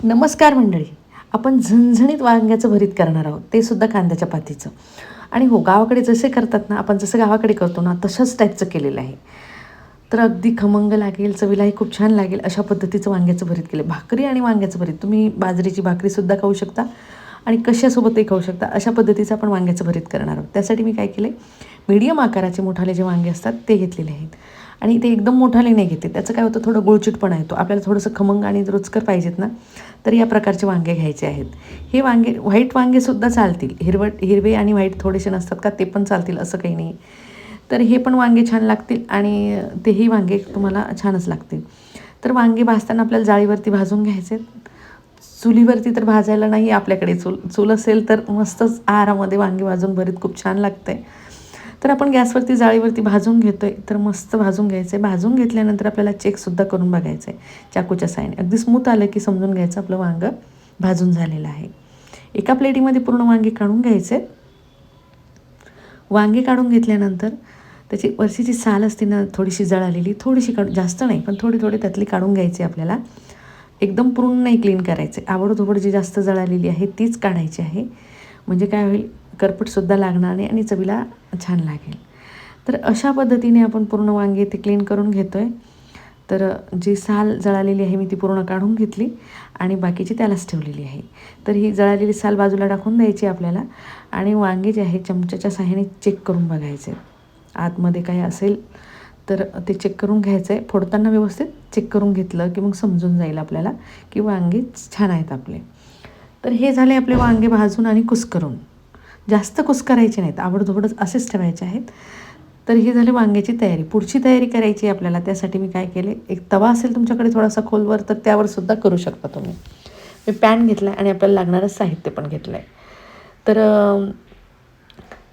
नमस्कार मंडळी. आपण झणझणीत वांग्याचं भरीत करणार आहोत, ते सुद्धा कांद्याच्या पातीचं. आणि हो, गावाकडे जसे करतात ना, आपण जसं गावाकडे करतो ना, तशाच टाईपचं केलेलं आहे. तर अगदी खमंग लागेल, चवीलाही खूप छान लागेल अशा पद्धतीचं वांग्याचं भरीत केलं. भाकरी आणि वांग्याचं भरीत तुम्ही बाजरीची भाकरीसुद्धा खाऊ शकता आणि कशासोबतही खाऊ शकता. अशा पद्धतीचं आपण वांग्याचं भरीत करणार आहोत. त्यासाठी मी काय केलं आहे, मीडियम आकाराचे मोठाले जे वांगे असतात ते घेतलेले आहेत. आणि ते एकदम मोठाले नाही घेते, त्याचं काय होतं, थोडं गुळचिटपणा येतो. आपल्याला थोडंसं खमंग आणि रुचकर पाहिजेत ना, तर या प्रकारचे वांगे घ्यायचे आहेत. हे वांगे व्हाईट वांगेसुद्धा चालतील, हिरवे आणि व्हाईट थोडेसे नसतात का, ते पण चालतील, असं काही नाही. तर हे पण वांगे छान लागतील आणि तेही वांगे तुम्हाला छानच लागतील. तर वांगे भाजताना आपल्याला जाळीवरती भाजून घ्यायचे. चुलीवरती तर भाजायला नाही आपल्याकडे, चूल असेल तर मस्तच आहारामध्ये वांगे भाजून भरीत खूप छान लागतं. तर आपण गॅसवरती जाळीवरती भाजून घेतो आहे, तर मस्त भाजून घ्यायचं आहे. भाजून घेतल्यानंतर आपल्याला चेकसुद्धा करून बघायचं आहे चाकूच्या साहाय्याने. अगदी स्मूथ आलं की समजून घ्यायचं आपलं वांगं भाजून झालेलं आहे. एका प्लेटीमध्ये पूर्ण वांगे काढून घ्यायचे. वांगे काढून घेतल्यानंतर त्याची वरची जी साल असते ना, थोडीशी जळालेली, थोडीशी जास्त नाही, पण थोडी थोडी त्यातली काढून घ्यायची आपल्याला. एकदम पूर्ण नाही क्लीन करायचे. आवडतोबड जी जास्त जळालेली आहे तीच काढायची आहे. म्हणजे काय होईल, करपटसुद्धा लागणार नाही आणि चवीला छान लागेल. तर अशा पद्धतीने आपण पूर्ण वांगे ते क्लीन करून घेतो आहे. तर जी साल जळालेली आहे मी ती पूर्ण काढून घेतली आणि बाकीची त्यालाच ठेवलेली आहे. तर ही जळालेली साल बाजूला टाकून द्यायची आपल्याला आणि वांगे जे आहे चमच्याच्या साहाय्याने चेक करून बघायचे. आतमध्ये काही असेल तर ते चेक करून घ्यायचं आहे. फोडताना व्यवस्थित चेक करून घेतलं की मग समजून जाईल आपल्याला की वांगे छान आहेत आपले. तर हे झाले आपले वांगे भाजून आणि कुस्करून. जास्त कुस्करायचे नाहीत, आवडधोबडच असेच ठेवायचे आहेत. तर ही झाली वांग्याची तयारी. पुढची तयारी करायची आहे आपल्याला. त्यासाठी मी काय केले, एक तवा असेल तुमच्याकडे थोडासा खोलवर तर त्यावर सुद्धा करू शकता तुम्ही. मी पॅन घेतला आहे आणि आपल्याला लागणारं साहित्य पण घेतलं आहे. तर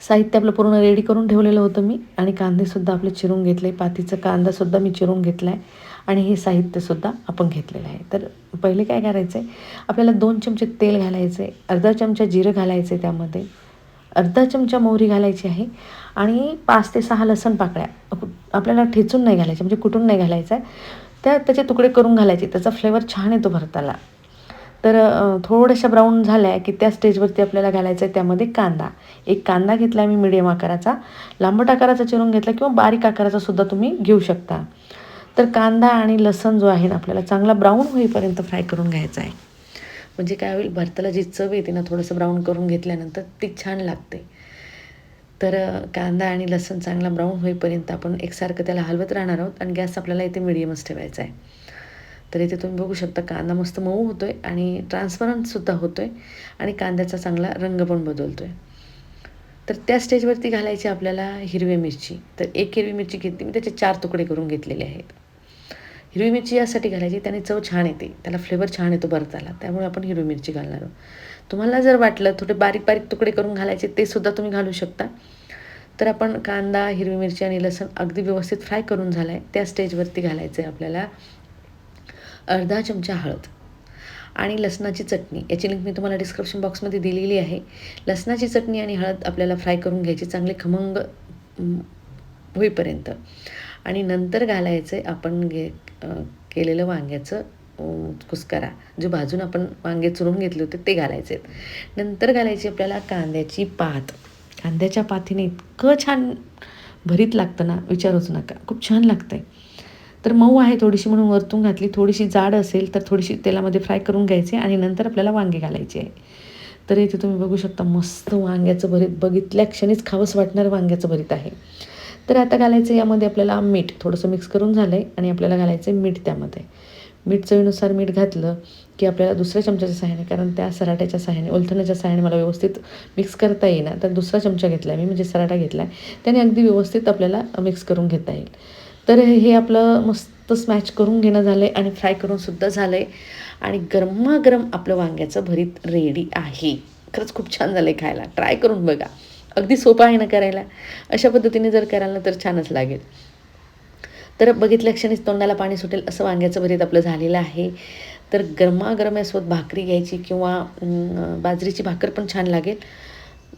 साहित्य आपलं पूर्ण रेडी करून ठेवलेलं होतं मी आणि कांदेसुद्धा आपले चिरून घेतले. पातीचा कांदासुद्धा मी चिरून घेतला आहे आणि हे साहित्यसुद्धा आपण घेतलेलं आहे. तर पहिले काय करायचं आहे, आपल्याला 2 चमचे तेल घालायचं आहे, अर्धा चमचा जिरं घालायचं आहे, त्यामध्ये अर्धा चमचा मोहरी घालायची आहे आणि 5 ते 6 लसूण पाकळ्या. आपल्याला ठेचून नाही घालायच्या, म्हणजे कुटून नाही घालायचं आहे, त्याचे तुकडे करून घालायचे. त्याचा फ्लेवर छान येतो भरताला. तर थोड्याशा ब्राऊन झाल्या की त्या स्टेजवरती आपल्याला घालायचं आहे त्यामध्ये कांदा. एक कांदा घेतला आहे मी मीडियम आकाराचा, लांबट आकाराचा चिरून घेतला किंवा बारीक आकाराचा सुद्धा तुम्ही घेऊ शकता. तर कांदा आणि लसूण जो आहे ना, आपल्याला चांगला ब्राऊन होईपर्यंत फ्राय करून घ्यायचा आहे. म्हणजे काय होईल, भरताला जी चव येते ना, थोडंसं ब्राऊन करून घेतल्यानंतर ती छान लागते. तर कांदा आणि लसूण चांगला ब्राऊन होईपर्यंत आपण एकसारखं त्याला हलवत राहणार आहोत आणि गॅस आपल्याला इथे मिडियमच ठेवायचा आहे. तर इथे तुम्ही बघू शकता कांदा मस्त मऊ होतो आहे आणि ट्रान्सपरंटसुद्धा होतो आहे आणि कांद्याचा चांगला रंग पण बदलतो आहे. तर त्या स्टेजवरती घालायची आपल्याला हिरवी मिरची. तर एक हिरवी मिरची घेतली मी, त्याचे 4 तुकडे करून घेतलेले आहेत. हिरवी मिरची यासाठी घालायची, त्याने चव छान येते, त्याला फ्लेवर छान येतो भरताला, त्यामुळे आपण हिरवी मिरची घालणार आहोत. तुम्हाला जर वाटलं थोडे बारीक बारीक तुकडे करून घालायचे, ते सुद्धा तुम्ही घालू शकता. तर आपण कांदा, हिरवी मिरची आणि लसूण अगदी व्यवस्थित फ्राय करून झाला आहे. त्या स्टेजवरती घालायचं आहे आपल्याला अर्धा चमचा हळद आणि लसणाची चटणी. याची लिंक मी तुम्हाला डिस्क्रिप्शन बॉक्समध्ये दिलेली आहे. लसणाची चटणी आणि हळद आपल्याला फ्राय करून घ्यायची चांगले खमंग होईपर्यंत आणि नंतर घालायचं आहे आपण केलेलं वांग्याचं कुस्करा, जे भाजून आपण वांगे चुरून घेतले होते ते घालायचे आहेत. नंतर घालायची आपल्याला कांद्याची पात. कांद्याच्या पातीने इतकं छान भरीत लागतं ना, विचारूच नका, खूप छान लागतं आहे. तर मऊ आहे थोडीशी म्हणून वरतून घातली. थोडीशी जाड असेल तर थोडीशी तेलामध्ये फ्राय करून घ्यायची आणि नंतर आपल्याला वांगे घालायचे आहे. तर इथे तुम्ही बघू शकता मस्त वांग्याचं भरीत, बघितल्या क्षणीच खावंसं वाटणारं वांग्याचं भरीत आहे. तर आता घालायचं यामध्ये आपल्याला मीठ. थोडंसं मिक्स करून झालं आहे आणि आपल्याला घालायचं आहे मीठ त्यामध्ये. मीठ चवीनुसार मीठ घातलं की आपल्याला दुसऱ्या चमच्याच्या सहाय्याने, कारण त्या सराट्याच्या सहाय्याने, ओलथण्याच्या सहाय्याने मला व्यवस्थित मिक्स करता येईना, तर दुसरा चमचा घेतला आहे मी, म्हणजे सराटा घेतला आहे, त्याने अगदी व्यवस्थित आपल्याला मिक्स करून घेता येईल. तर हे आपलं मस्त स्मॅच करून घेणं झालं आहे आणि फ्राय करूनसुद्धा झालं आहे आणि गरमागरम आपलं वांग्याचं भरीत रेडी आहे. खरंच खूप छान झालं आहे खायला. ट्राय करून बघा. अगदी सोपं आहे ना करायला. अशा पद्धतीने जर कराल ना तर छानच लागेल. तर बघितल्या क्षणीच तोंडाला पाणी सुटेल असं वांग्याचं भरीत आपलं झालेलं आहे. तर गरमागरम यासोबत भाकरी घ्यायची किंवा बाजरीची भाकर पण छान लागेल,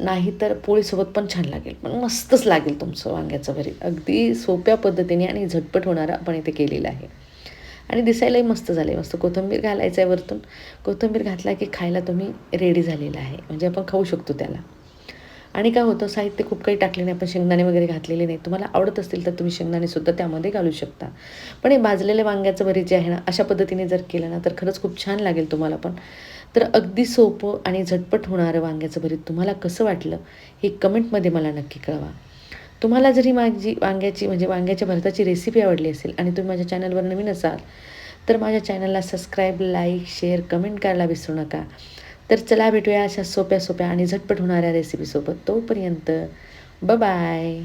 नाहीतर पोळीसोबत पण छान लागेल, पण मस्तच लागेल तुमचं वांग्याचं भरीत. अगदी सोप्या पद्धतीने आणि झटपट होणारं आपण इथे केलेलं आहे. आणि दिसायलाही मस्त झालं आहे. मस्त कोथिंबीर घालायचं आहे वरतून. कोथिंबीर घातला की खायला तुम्ही रेडी झालेला आहे. म्हणजे आपण खाऊ शकतो त्याला. आणि काय होतं, साहित्य खूप काही टाकले नाही, आपण शेंगदाणे वगैरे घातलेले नाही. तुम्हाला आवडत असतील तर तुम्ही शेंगदाणेसुद्धा त्यामध्ये घालू शकता. पण हे भाजलेल्या वांग्याचं भरीत जे आहे ना, अशा पद्धतीने जर केलं ना, तर खरंच खूप छान लागेल तुम्हाला पण. तर अगदी सोपं आणि झटपट होणारं वांग्याचं भरीत तुम्हाला कसं वाटलं, हे कमेंटमध्ये मला नक्की कळवा. तुम्हाला जरी माझी वांग्याची म्हणजे वांग्याच्या भरताची रेसिपी आवडली असेल आणि तुम्ही माझ्या चॅनलवर नवीन असाल, तर माझ्या चॅनलला सबस्क्राईब, लाईक, शेअर, कमेंट करायला विसरू नका. तर चला भेटूया अशा सोप्या-सोप्या आणि झटपट होणाऱ्या रेसिपीसोबत. तोपर्यंत बाय.